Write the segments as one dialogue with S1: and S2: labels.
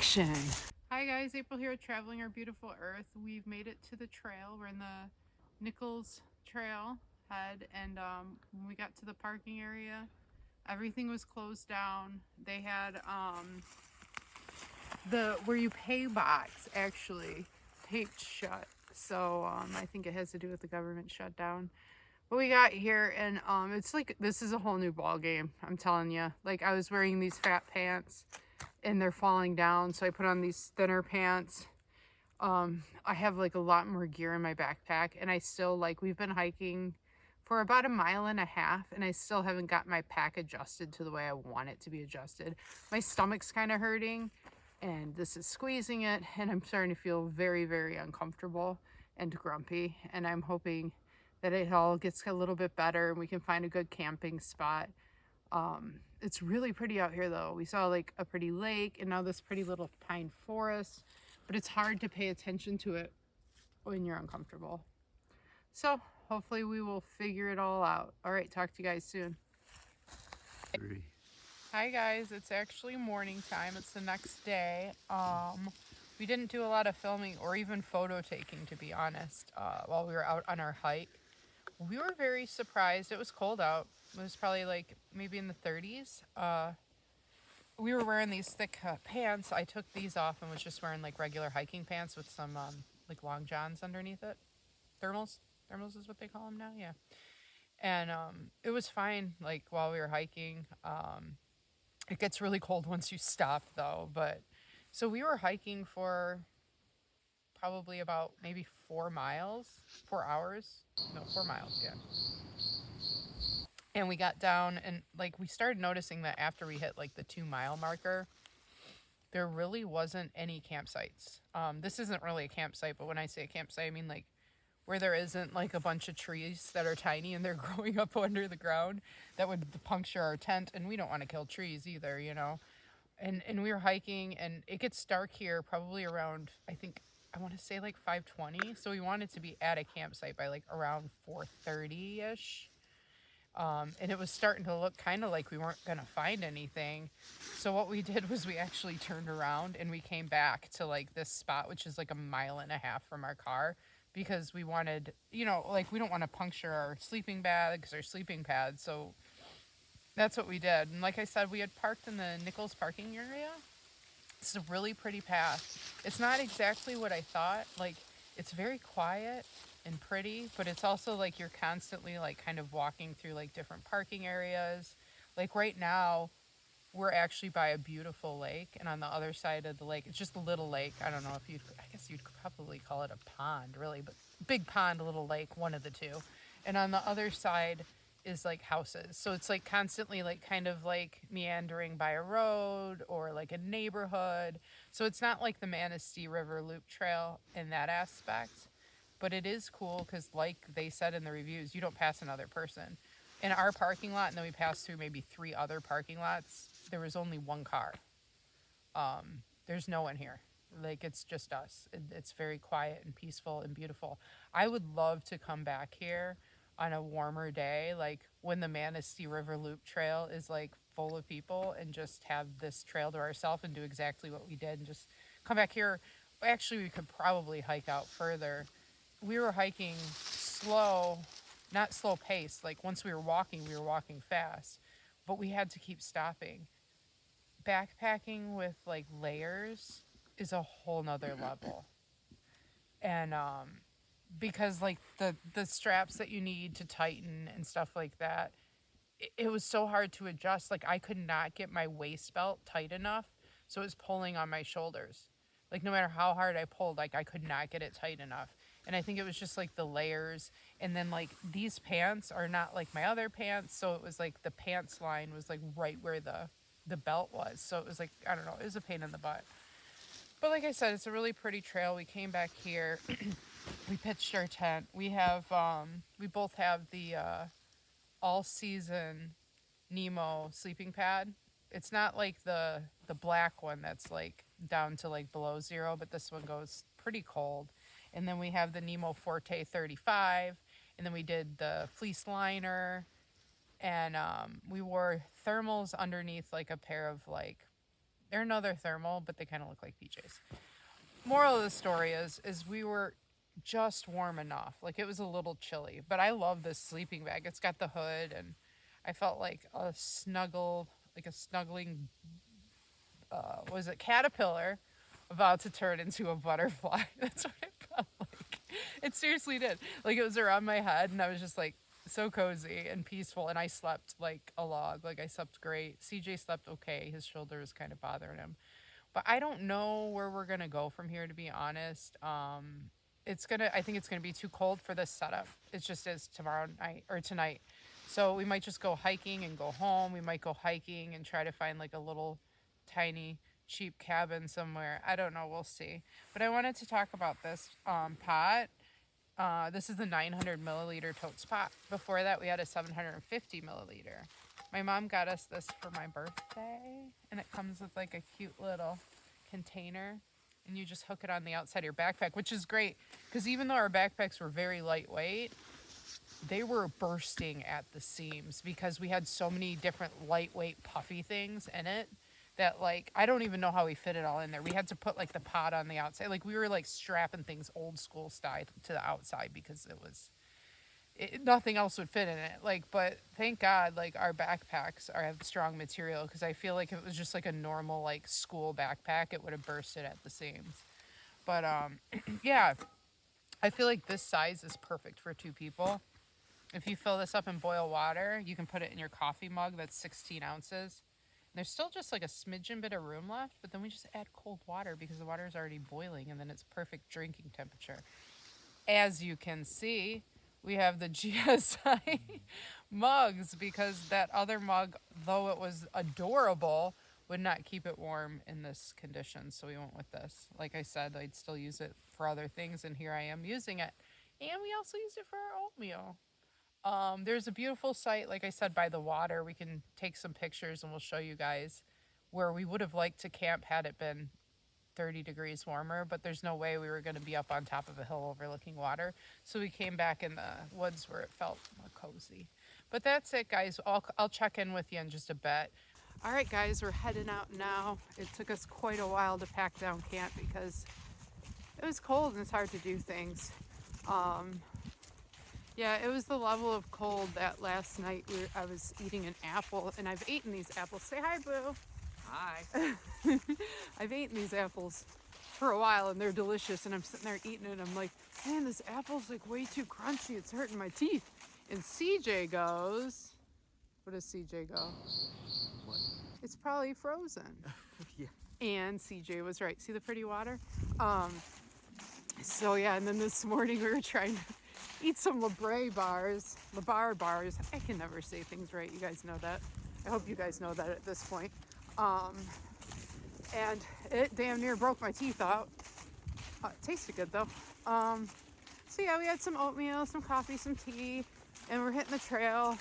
S1: action.
S2: Hi guys, April here, traveling our beautiful earth. We've made it to the trail. We're in the Nichols Trail head, and when we got to the parking area, everything was closed down. They had the where you pay box actually taped shut. So I think it has to do with the government shutdown. But we got here, and it's like this is a whole new ball game. I'm telling you. Like, I was wearing these fat pants and they're falling down, so I put on these thinner pants. I have like a lot more gear in my backpack, and I still, like, we've been hiking for about 1.5 miles, and I still haven't got my pack adjusted to the way I want it to be adjusted. My stomach's kind of hurting, and this is squeezing it, and I'm starting to feel very, very uncomfortable and grumpy, and I'm hoping that it all gets a little bit better and we can find a good camping spot. It's really pretty out here though. We saw like a pretty lake and now this pretty little pine forest, but it's hard to pay attention to it when you're uncomfortable. So hopefully we will figure it all out. All right, talk to you guys soon. Hi guys, it's actually morning time. It's the next day. We didn't do a lot of filming or even photo taking, to be honest, while we were out on our hike. We were very surprised. It was cold out. It was probably like maybe in the 30s. We were wearing these thick pants. I took these off and was just wearing like regular hiking pants with some like long johns underneath it. Thermals. Thermals is what they call them now. Yeah. And it was fine. Like while we were hiking. It gets really cold once you stop though. But so we were hiking for probably about maybe 4 miles, 4 hours. No, 4 miles. Yeah. And we got down and like we started noticing that after we hit like the 2 mile marker, there really wasn't any campsites. This isn't really a campsite, but when I say a campsite, I mean like where there isn't like a bunch of trees that are tiny and they're growing up under the ground that would puncture our tent. And we don't want to kill trees either, you know. And we were hiking and it gets dark here probably around, I want to say like 5:20. So we wanted to be at a campsite by like around 4:30ish. And it was starting to look kind of like we weren't going to find anything. So what we did was we actually turned around and we came back to like this spot, which is like 1.5 miles from our car, because we wanted, you know, like we don't want to puncture our sleeping bags or sleeping pads. So that's what we did. And like I said, we had parked in the Nichols parking area. It's a really pretty path. It's not exactly what I thought. Like, it's very quiet and pretty, but it's also like you're constantly like kind of walking through like different parking areas. Like right now, we're actually by a beautiful lake, and on the other side of the lake, it's just a little lake. I don't know if I guess you'd probably call it a pond, really, but big pond, little lake, one of the two. And on the other side is like houses. So it's like constantly like kind of like meandering by a road or like a neighborhood. So it's not like the Manistee River Loop Trail in that aspect, but it is cool because, like they said in the reviews, you don't pass another person. In our parking lot, and then we passed through maybe 3 other parking lots, there was only one car. There's no one here. Like, it's just us. It's very quiet and peaceful and beautiful. I would love to come back here on a warmer day, like when the Manistee River Loop Trail is like full of people, and just have this trail to ourselves and do exactly what we did and just come back here. Actually, we could probably hike out further. We were hiking slow, not slow pace. Like once we were walking fast, but we had to keep stopping. Backpacking with like layers is a whole nother level. And because like the straps that you need to tighten and stuff like that, it was so hard to adjust. Like I could not get my waist belt tight enough, so it was pulling on my shoulders. Like no matter how hard I pulled, like I could not get it tight enough. And I think it was just like the layers. And then like these pants are not like my other pants, so it was like the pants line was like right where the belt was. So it was like, I don't know, it was a pain in the butt. But like I said, it's a really pretty trail. We came back here. We pitched our tent. We both have the all season Nemo sleeping pad. It's not like the black one that's like down to like below zero, but this one goes pretty cold. And then we have the Nemo Forte 35, and then we did the fleece liner, and we wore thermals underneath like a pair of like They're another thermal, but they kind of look like PJs. Moral of the story is we were just warm enough. Like it was a little chilly, but I love this sleeping bag. It's got the hood, and I felt like a snuggling, was it caterpillar about to turn into a butterfly. That's what it felt like. It seriously did. Like it was around my head, and I was just like so cozy and peaceful. And I slept like a log. Like I slept great. CJ slept okay. His shoulder was kind of bothering him, but I don't know where we're gonna go from here. To be honest, I think it's gonna be too cold for this setup. It just is tomorrow night or tonight. So we might just go hiking and go home. We might go hiking and try to find like a little tiny cheap cabin somewhere. I don't know. We'll see. But I wanted to talk about this pot. This is the 900 milliliter totes pot. Before that, we had a 750 milliliter. My mom got us this for my birthday, and it comes with like a cute little container, and you just hook it on the outside of your backpack, which is great because even though our backpacks were very lightweight, they were bursting at the seams because we had so many different lightweight puffy things in it that like I don't even know how we fit it all in there. We had to put like the pot on the outside. Like we were like strapping things old school style to the outside because nothing else would fit in it. Like, but thank God, like our backpacks have strong material because I feel like if it was just like a normal like school backpack, it would have bursted at the seams. But yeah, I feel like this size is perfect for two people. If you fill this up in boil water, you can put it in your coffee mug that's 16 ounces. There's still just like a smidgen bit of room left, but then we just add cold water because the water is already boiling and then it's perfect drinking temperature. As you can see, we have the GSI mugs because that other mug, though it was adorable, would not keep it warm in this condition. So we went with this. Like I said, I'd still use it for other things, and here I am using it. And we also used it for our oatmeal. There's a beautiful site, like I said, by the water. We can take some pictures and we'll show you guys where we would have liked to camp had it been 30 degrees warmer, but there's no way we were going to be up on top of a hill overlooking water. So we came back in the woods where it felt more cozy. But that's it, guys. I'll check in with you in just a bit. All right, guys, we're heading out now. It took us quite a while to pack down camp because it was cold and it's hard to do things. Yeah, it was the level of cold that last night I was eating an apple, and I've eaten these apples. Say hi, Boo.
S1: Hi.
S2: I've eaten these apples for a while, and they're delicious, and I'm sitting there eating it, and I'm like, man, this apple's like way too crunchy. It's hurting my teeth. And CJ goes, what does CJ go?
S1: What?
S2: It's probably frozen.
S1: Yeah.
S2: And CJ was right. See the pretty water? So yeah, and then this morning we were trying to eat some LeBar bars. I can never say things right. You guys know that. I hope you guys know that at this point. And it damn near broke my teeth out. It tasted good though. So yeah, we had some oatmeal, some coffee, some tea, and we're hitting the trail.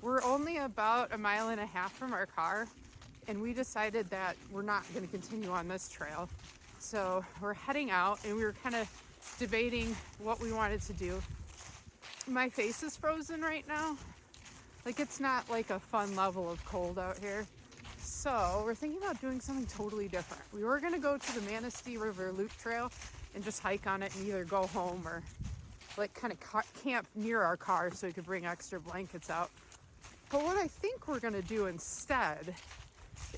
S2: We're only about 1.5 miles from our car, and we decided that we're not going to continue on this trail. So we're heading out, and we were kind of debating what we wanted to do. My face is frozen right now. Like it's not like a fun level of cold out here. So we're thinking about doing something totally different. We were gonna go to the Manistee River Loop Trail and just hike on it and either go home or like kind of camp near our car so we could bring extra blankets out. But what I think we're gonna do instead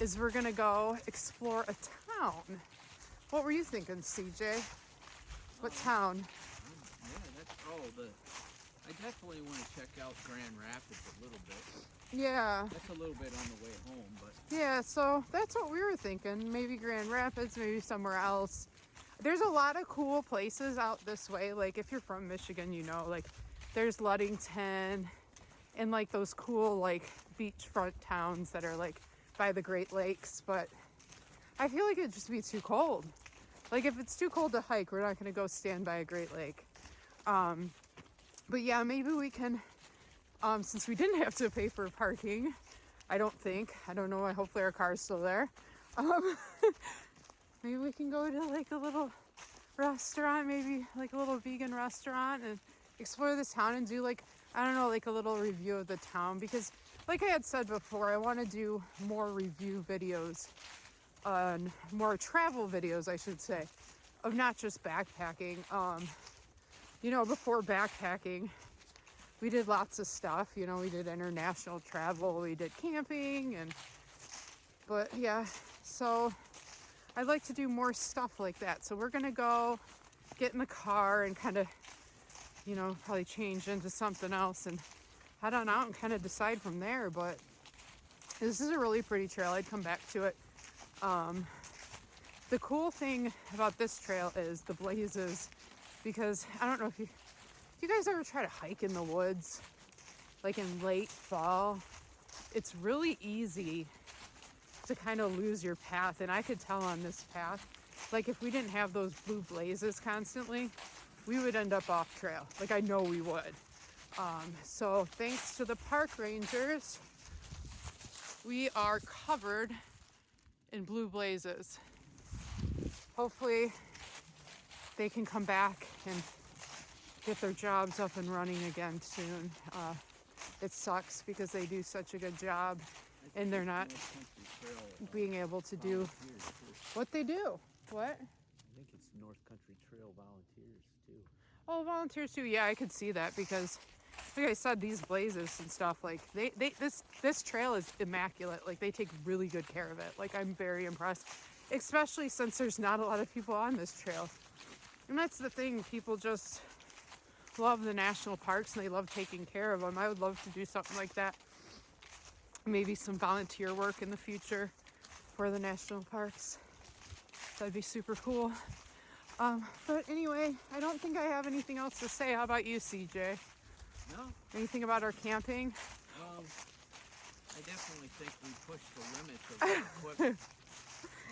S2: is we're gonna go explore a town. What were you thinking, CJ? What town?
S1: Yeah, I definitely want to check out Grand Rapids a little bit.
S2: Yeah.
S1: That's a little bit on the way home, but...
S2: Yeah, so that's what we were thinking. Maybe Grand Rapids, maybe somewhere else. There's a lot of cool places out this way. Like if you're from Michigan, you know, like there's Ludington and like those cool like beachfront towns that are like by the Great Lakes. But I feel like it'd just be too cold. Like if it's too cold to hike, we're not going to go stand by a Great Lake. But yeah, maybe we can, since we didn't have to pay for parking, I don't know, hopefully our car is still there. Maybe we can go to like a little restaurant, maybe like a little vegan restaurant and explore this town and do like, I don't know, like a little review of the town. Because like I had said before, I want to do more review videos more travel videos, I should say, of not just backpacking. You know, before backpacking, we did lots of stuff. You know, we did international travel, we did camping, but yeah, so I'd like to do more stuff like that. So we're gonna go get in the car and kind of, you know, probably change into something else and head on out and kind of decide from there. But this is a really pretty trail. I'd come back to it. The cool thing about this trail is the blazes, because I don't know if you guys ever try to hike in the woods, like in late fall. It's really easy to kind of lose your path, and I could tell on this path, like if we didn't have those blue blazes constantly, we would end up off trail. Like I know we would. So thanks to the park rangers, we are covered in blue blazes. Hopefully they can come back and get their jobs up and running again soon. It sucks because they do such a good job and they're not being able to do what they do. What?
S1: I think it's North Country Trail volunteers too.
S2: Oh, volunteers too. Yeah, I could see that because, like I said, these blazes and stuff, like this trail is immaculate. Like they take really good care of it. Like I'm very impressed, especially since there's not a lot of people on this trail. And that's the thing, people just love the national parks and they love taking care of them. I would love to do something like that. Maybe some volunteer work in the future for the national parks. That'd be super cool. But anyway, I don't think I have anything else to say. How about you, CJ?
S1: No.
S2: Anything about our camping?
S1: I definitely think we pushed the limits of our equipment.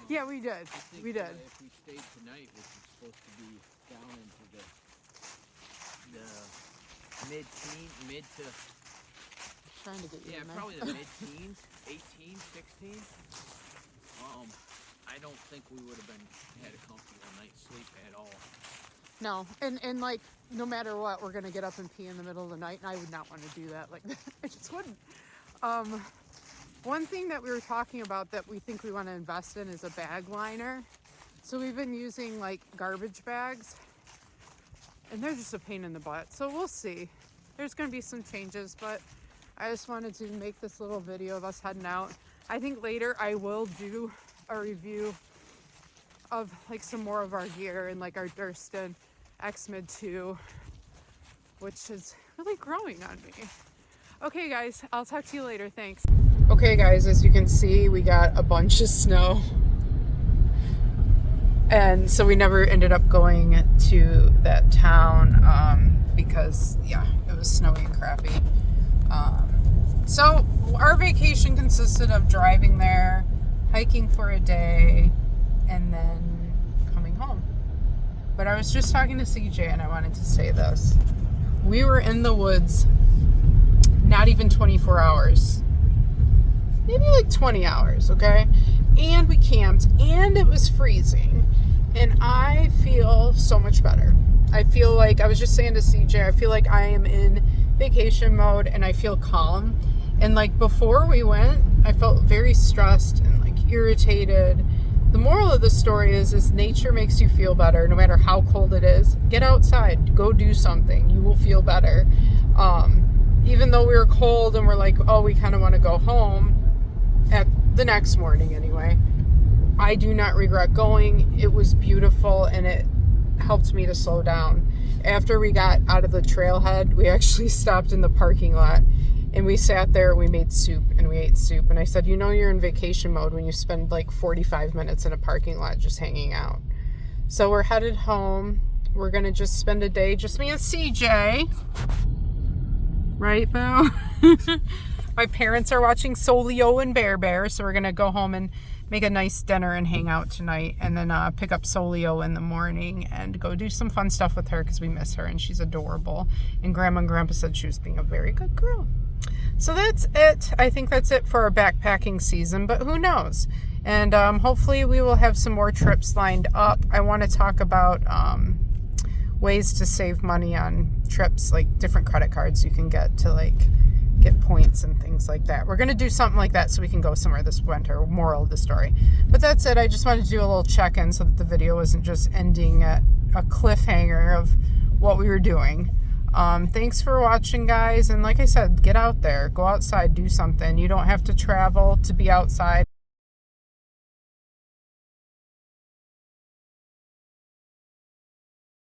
S2: Yeah, we did.
S1: I think,
S2: We did.
S1: If we stayed tonight, which is supposed to be down into the mid to
S2: Trying to get you in there.
S1: probably the mid-teens, 18, 16. I don't think we would have had a comfortable night's sleep at all.
S2: No, and like no matter what, we're gonna get up and pee in the middle of the night, and I would not want to do that. Like I just wouldn't. One thing that we were talking about that we think we want to invest in is a bag liner. So we've been using like garbage bags, and they're just a pain in the butt. So we'll see. There's gonna be some changes, but I just wanted to make this little video of us heading out. I think later I will do a review of like some more of our gear and like our Durstonx Mid 2, which is really growing on me. Okay guys, I'll talk to you later. Thanks. Okay guys, as you can see, we got a bunch of snow. And so we never ended up going to that town because yeah, it was snowy and crappy. So our vacation consisted of driving there, hiking for a day, and then coming home. But I was just talking to CJ and I wanted to say this. We were in the woods not even 24 hours. Maybe like 20 hours, okay? And we camped and it was freezing. And I feel so much better. I feel like, I was just saying to CJ, I feel like I am in vacation mode and I feel calm. And like before we went, I felt very stressed and like irritated. The moral of the story is nature makes you feel better no matter how cold it is. Get outside, go do something. You will feel better. Even though we were cold and we're like, oh, we kind of want to go home at the next morning anyway. I do not regret going. It was beautiful and it helped me to slow down. After we got out of the trailhead, we actually stopped in the parking lot and we sat there, we made soup and we ate soup. And I said, you know, you're in vacation mode when you spend like 45 minutes in a parking lot just hanging out. So we're headed home. We're going to just spend a day, just me and CJ. Right, Boo? My parents are watching Solio and Bear Bear, so we're going to go home and make a nice dinner and hang out tonight, and then pick up Solio in the morning and go do some fun stuff with her because we miss her and she's adorable. And Grandma and Grandpa said she was being a very good girl. So that's it. I think that's it for our backpacking season, but who knows? And hopefully we will have some more trips lined up. I want to talk about ways to save money on trips, like different credit cards you can get to like get points and things like that. We're going to do something like that so we can go somewhere this winter. Moral of the story. But that's it. I just wanted to do a little check-in so that the video wasn't just ending at a cliffhanger of what we were doing. Thanks for watching, guys. And like I said, get out there. Go outside. Do something. You don't have to travel to be outside.